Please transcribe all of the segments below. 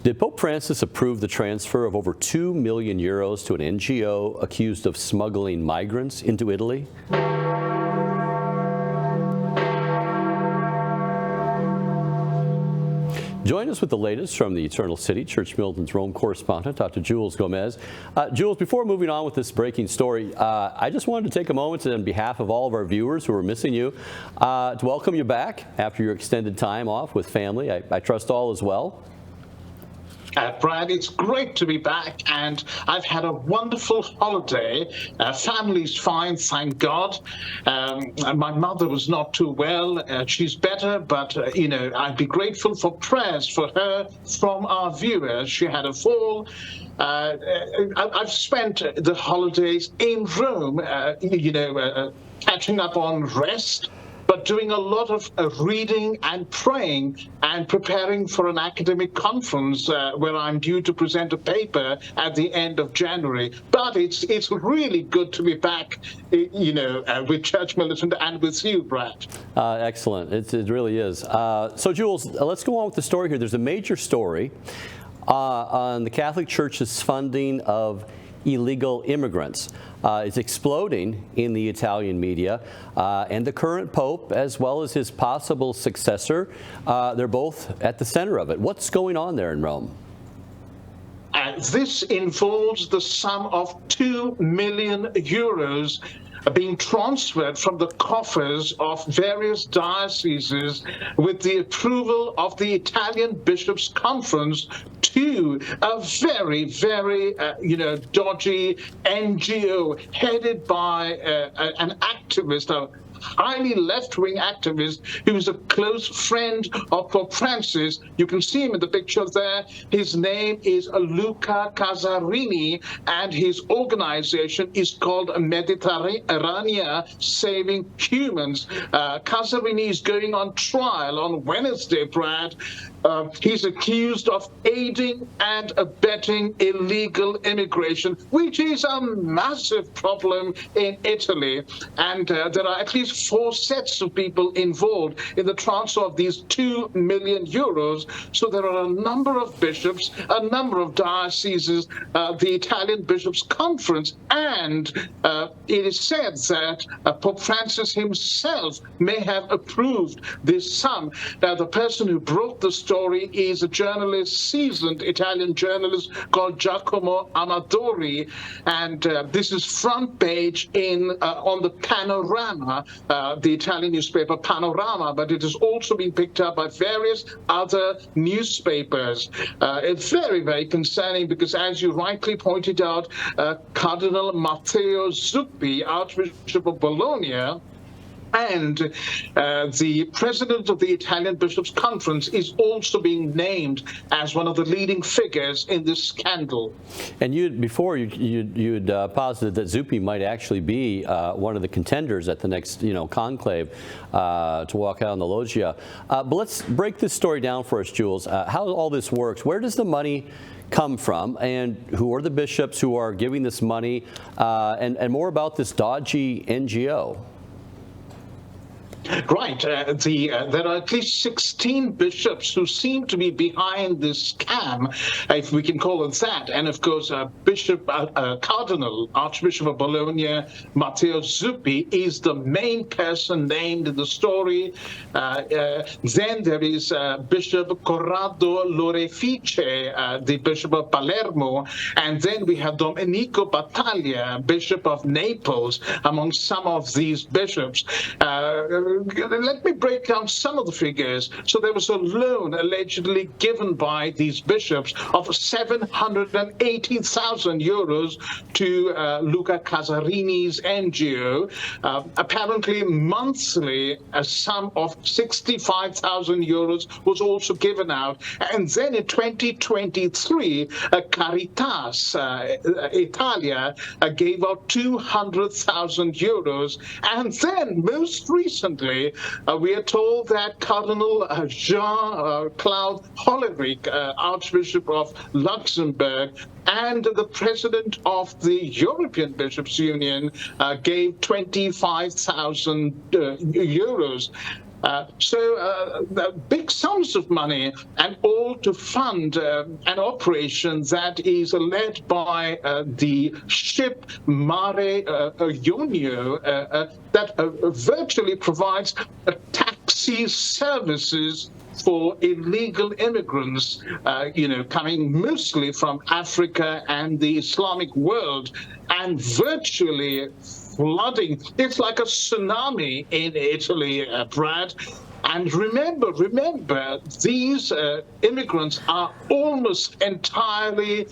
Did Pope Francis approve the transfer of over 2 million euros to an NGO accused of smuggling migrants into Italy? Join us with the latest from the Eternal City, Church Militant's Rome correspondent, Dr. Jules Gomes. Jules, before moving on with this breaking story, I just wanted to take a moment on behalf of all of our viewers who are missing you to welcome you back after your extended time off with family. I trust all is well. Brad, it's great to be back, and I've had a wonderful holiday. Family's fine, thank God. My mother was not too well. She's better, but, I'd be grateful for prayers for her from our viewers. She had a fall. I've spent the holidays in Rome, catching up on rest, but doing a lot of reading and praying and preparing for an academic conference where I'm due to present a paper at the end of January. But it's really good to be back, with Church Militant and with you, Brad. Excellent. It really is. So, Jules, let's go on with the story here. There's a major story on the Catholic Church's funding of illegal immigrants. It's exploding in the Italian media, and the current Pope, as well as his possible successor, they're both at the center of it. What's going on there in Rome? This involves the sum of 2 million euros being transferred from the coffers of various dioceses with the approval of the Italian Bishops' Conference to a very, very, dodgy NGO headed by an activist, a highly left-wing activist who is a close friend of Pope Francis. You can see him in the picture there. His name is Luca Caserini, and his organization is called Mediterranean Saving Humans. Casarini is going on trial on Wednesday, Brad. He's accused of aiding and abetting illegal immigration, which is a massive problem in Italy. And there are at least 4 sets of people involved in the transfer of these 2 million euros. So there are a number of bishops, a number of dioceses, the Italian Bishops' Conference, and it is said that Pope Francis himself may have approved this sum. Now, the person who brought the story is a journalist, seasoned Italian journalist called Giacomo Amadori, and this is front page on the Panorama, the Italian newspaper Panorama, but it has also been picked up by various other newspapers. It's very, very concerning because, as you rightly pointed out, Cardinal Matteo Zuppi, Archbishop of Bologna, and the president of the Italian Bishops' Conference is also being named as one of the leading figures in this scandal. And you'd posited that Zuppi might actually be one of the contenders at the next, conclave to walk out on the loggia. But let's break this story down for us, Jules. How all this works? Where does the money come from, and who are the bishops who are giving this money, and more about this dodgy NGO? Right. There are at least 16 bishops who seem to be behind this scam, if we can call it that. And of course, Cardinal, Archbishop of Bologna, Matteo Zuppi, is the main person named in the story. Then there is Bishop Corrado Lorefice, the Bishop of Palermo. And then we have Domenico Battaglia, Bishop of Naples, among some of these bishops. Let me break down some of the figures. So there was a loan allegedly given by these bishops of 780,000 euros to Luca Casarini's NGO. Apparently, monthly, a sum of 65,000 euros was also given out. And then in 2023, Caritas Italia gave out 200,000 euros. And then, most recently, we are told that Cardinal Jean-Claude Hollerich, Archbishop of Luxembourg, and the president of the European Bishops' Union gave 25,000 euros. The big sums of money, and all to fund an operation that is led by the ship Mare Ionio that virtually provides taxi services for illegal immigrants, coming mostly from Africa and the Islamic world, and virtually flooding. It's like a tsunami in Italy, Brad. And remember, these immigrants are almost entirely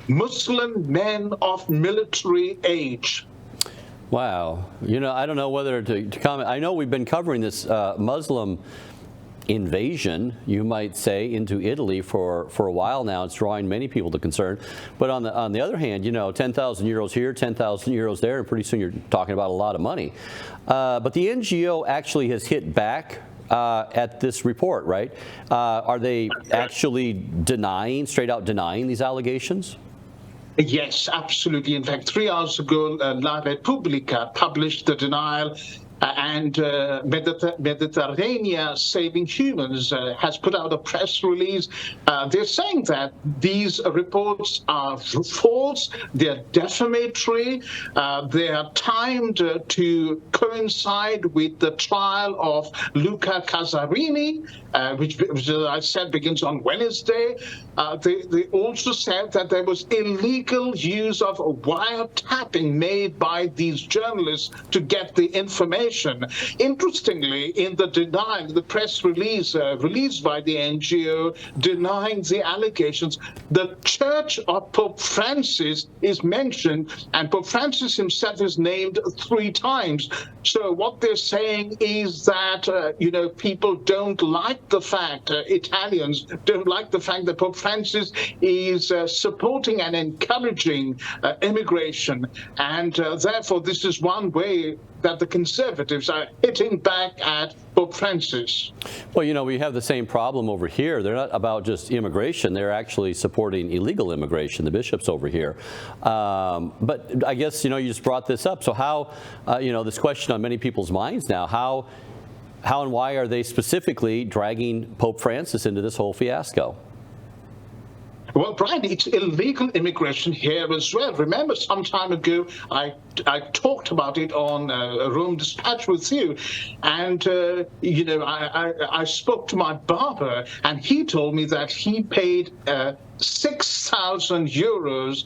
Muslim men of military age. Wow. I don't know whether to comment. I know we've been covering this Muslim invasion, you might say, into Italy for a while now. It's drawing many people to concern. But on the other hand, 10,000 euros here, 10,000 euros there, and pretty soon you're talking about a lot of money. But the NGO actually has hit back at this report, right? Are they actually straight out denying these allegations? Yes, absolutely. In fact, 3 hours ago, La Repubblica published the denial, and Mediterranean Saving Humans has put out a press release. They're saying that these reports are false, they're defamatory, they are timed to coincide with the trial of Luca Caserini, which, as I said, begins on Wednesday. They also said that there was illegal use of wiretapping made by these journalists to get the information. Interestingly, in the denial, the press release released by the NGO denying the allegations, the Church of Pope Francis is mentioned, and Pope Francis himself is named 3 times. So what they're saying is that, people don't like the fact, Italians don't like the fact that Pope Francis is supporting and encouraging immigration. And therefore, this is one way that the conservatives are hitting back at Pope Francis. Well, we have the same problem over here. They're not about just immigration. They're actually supporting illegal immigration, the bishops over here. But I guess, you just brought this up. So how, this question on many people's minds now, how and why are they specifically dragging Pope Francis into this whole fiasco? Well, Brian, it's illegal immigration here as well. Remember, some time ago, I talked about it on Rome Dispatch with you, and I spoke to my barber, and he told me that he paid 6,000 euros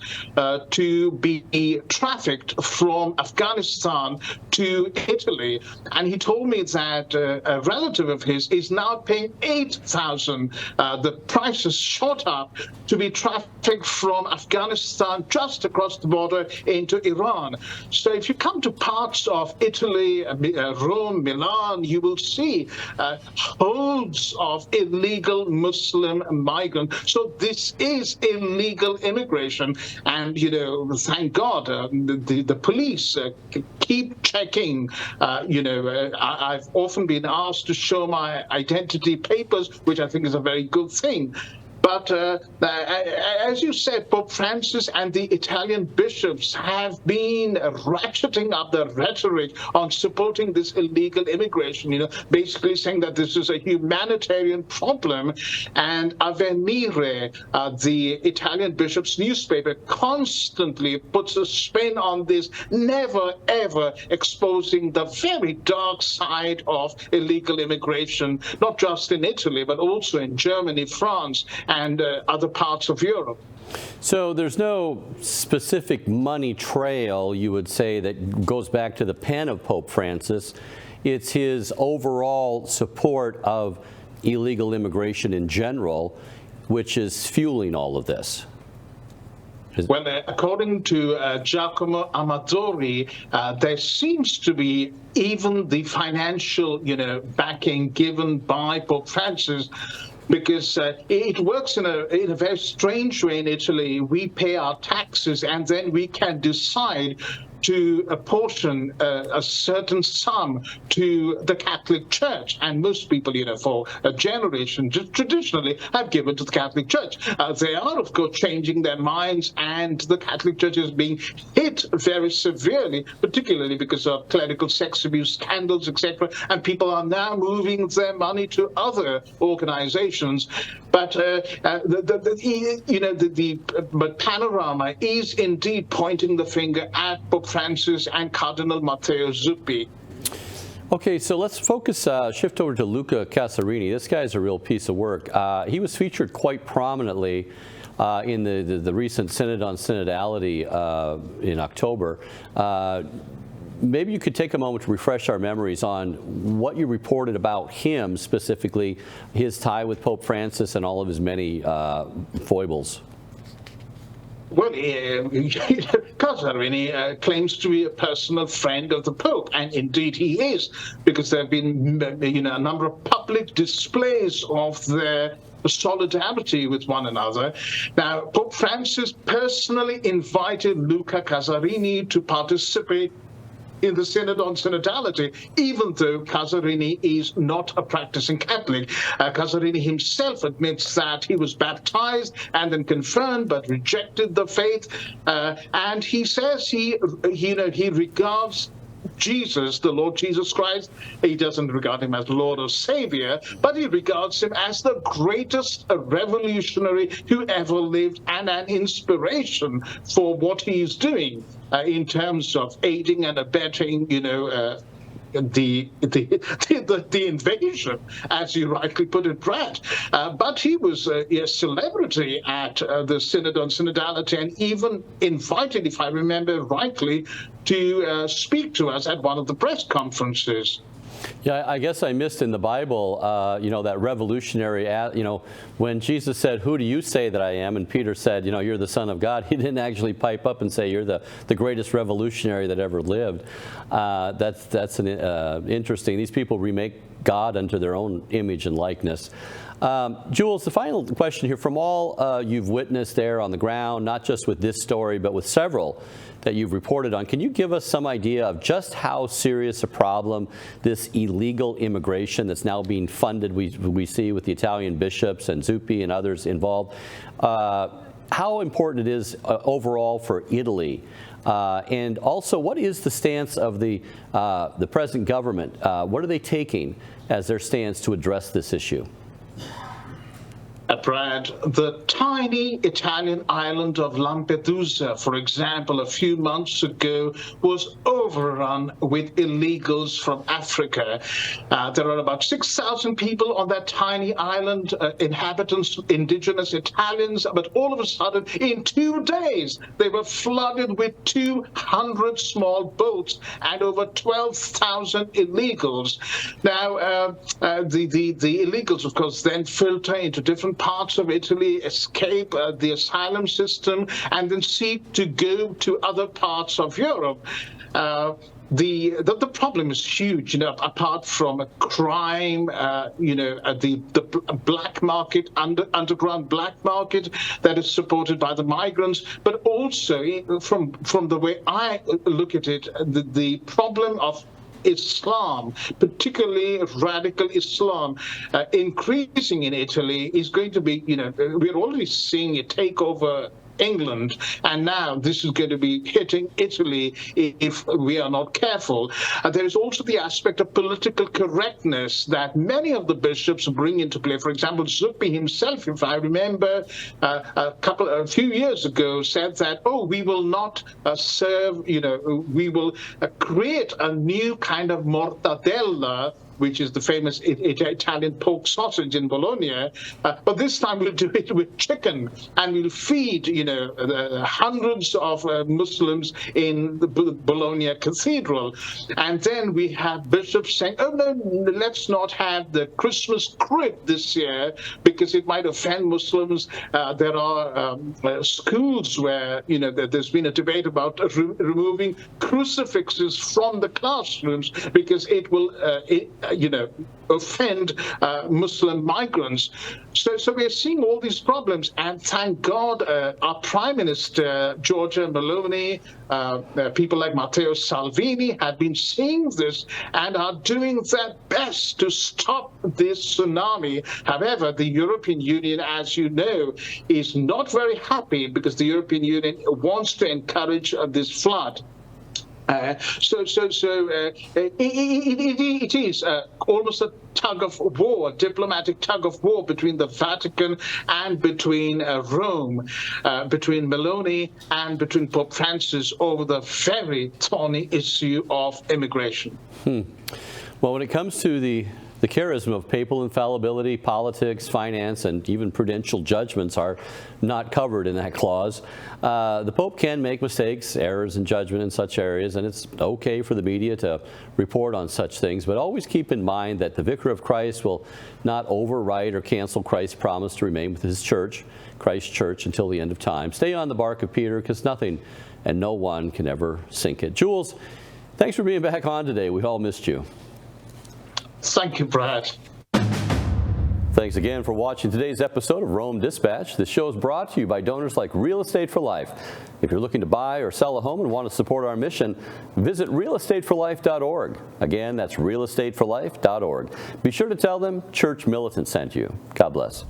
to be trafficked from Afghanistan to Italy. And he told me that a relative of his is now paying 8,000. The price has shot up to be trafficked from Afghanistan just across the border into Iran. So if you come to parts of Italy, Rome, Milan, you will see hordes of illegal Muslim migrants. So this is illegal immigration, and thank God the police keep checking. I've often been asked to show my identity papers, which I think is a very good thing. But as you said, Pope Francis and the Italian bishops have been ratcheting up their rhetoric on supporting this illegal immigration, basically saying that this is a humanitarian problem. And Avvenire, the Italian bishop's newspaper, constantly puts a spin on this, never, ever exposing the very dark side of illegal immigration, not just in Italy, but also in Germany, France, and other parts of Europe. So there's no specific money trail, you would say, that goes back to the pen of Pope Francis. It's his overall support of illegal immigration in general, which is fueling all of this. Well, according to Giacomo Amadori, there seems to be even the financial, backing given by Pope Francis, because it works in a very strange way in Italy. We pay our taxes, and then we can decide to apportion a certain sum to the Catholic Church. And most people, for a generation, just traditionally have given to the Catholic Church. They are, of course, changing their minds, and the Catholic Church is being hit very severely, particularly because of clerical sex abuse scandals, etc. And people are now moving their money to other organizations. But the panorama is indeed pointing the finger at Pope Francis and Cardinal Matteo Zuppi. Okay, so let's shift over to Luca Caserini. This guy's a real piece of work. He was featured quite prominently in the recent Synod on Synodality in October. Maybe you could take a moment to refresh our memories on what you reported about him, specifically his tie with Pope Francis and all of his many foibles. Well, Casarini claims to be a personal friend of the Pope, and indeed he is, because there have been a number of public displays of their solidarity with one another. Now, Pope Francis personally invited Luca Caserini to participate in the Synod on Synodality, even though Casarini is not a practicing Catholic. Casarini himself admits that he was baptized and then confirmed, but rejected the faith. And he says he regards Jesus, the Lord Jesus Christ. He doesn't regard him as Lord or Savior, but he regards him as the greatest revolutionary who ever lived and an inspiration for what he is doing in terms of aiding and abetting, the invasion, as you rightly put it, Brad. But he was a celebrity at the Synod on Synodality, and even invited, if I remember rightly, to speak to us at one of the press conferences. Yeah, I guess I missed in the Bible, that revolutionary, when Jesus said, "Who do you say that I am?" and Peter said, "You're the Son of God." He didn't actually pipe up and say, "You're the greatest revolutionary that ever lived." That's interesting. These people remake God unto their own image and likeness. Jules, the final question here, from all you've witnessed there on the ground, not just with this story, but with several that you've reported on, can you give us some idea of just how serious a problem this illegal immigration that's now being funded, we see with the Italian bishops and Zuppi and others involved, how important it is overall for Italy? And also, what is the stance of the present government? What are they taking as their stance to address this issue? Brad, the tiny Italian island of Lampedusa, for example, a few months ago, was overrun with illegals from Africa. There are about 6,000 people on that tiny island, inhabitants, indigenous Italians, but all of a sudden, in 2 days, they were flooded with 200 small boats and over 12,000 illegals. Now, the illegals, of course, then filter into different parts of Italy, escape the asylum system, and then seek to go to other parts of Europe. The problem is huge, apart from crime, the black market, underground black market that is supported by the migrants, but also from the way I look at it, the problem of Islam, particularly radical Islam, increasing in Italy is going to be, we're already seeing it take over England, and now this is going to be hitting Italy if we are not careful. There is also the aspect of political correctness that many of the bishops bring into play. For example, Zuppi himself, if I remember, a few years ago said that, we will not serve, we will create a new kind of mortadella, which is the famous Italian pork sausage in Bologna. But this time we'll do it with chicken, and we'll feed, hundreds of Muslims in the Bologna Cathedral. And then we have bishops saying, no, let's not have the Christmas crib this year because it might offend Muslims. There are schools where, there's been a debate about removing crucifixes from the classrooms because it will offend Muslim migrants. So we're seeing all these problems, and thank God our Prime Minister, Giorgia Meloni, people like Matteo Salvini have been seeing this and are doing their best to stop this tsunami. However, the European Union, as you know, is not very happy because the European Union wants to encourage this flood. It is almost a tug of war, a diplomatic tug of war between the Vatican and between Rome, between Meloni and between Pope Francis over the very thorny issue of immigration. Well, when it comes to the charism of papal infallibility, politics, finance, and even prudential judgments are not covered in that clause. The Pope can make mistakes, errors in judgment in such areas, and it's okay for the media to report on such things, but always keep in mind that the Vicar of Christ will not overwrite or cancel Christ's promise to remain with his church, Christ's church, until the end of time. Stay on the bark of Peter, because nothing and no one can ever sink it. Jules, thanks for being back on today. We all missed you. Thank you, Brad. Thanks again for watching today's episode of Rome Dispatch. This show is brought to you by donors like Real Estate for Life. If you're looking to buy or sell a home and want to support our mission, visit realestateforlife.org. Again, that's realestateforlife.org. Be sure to tell them Church Militant sent you. God bless.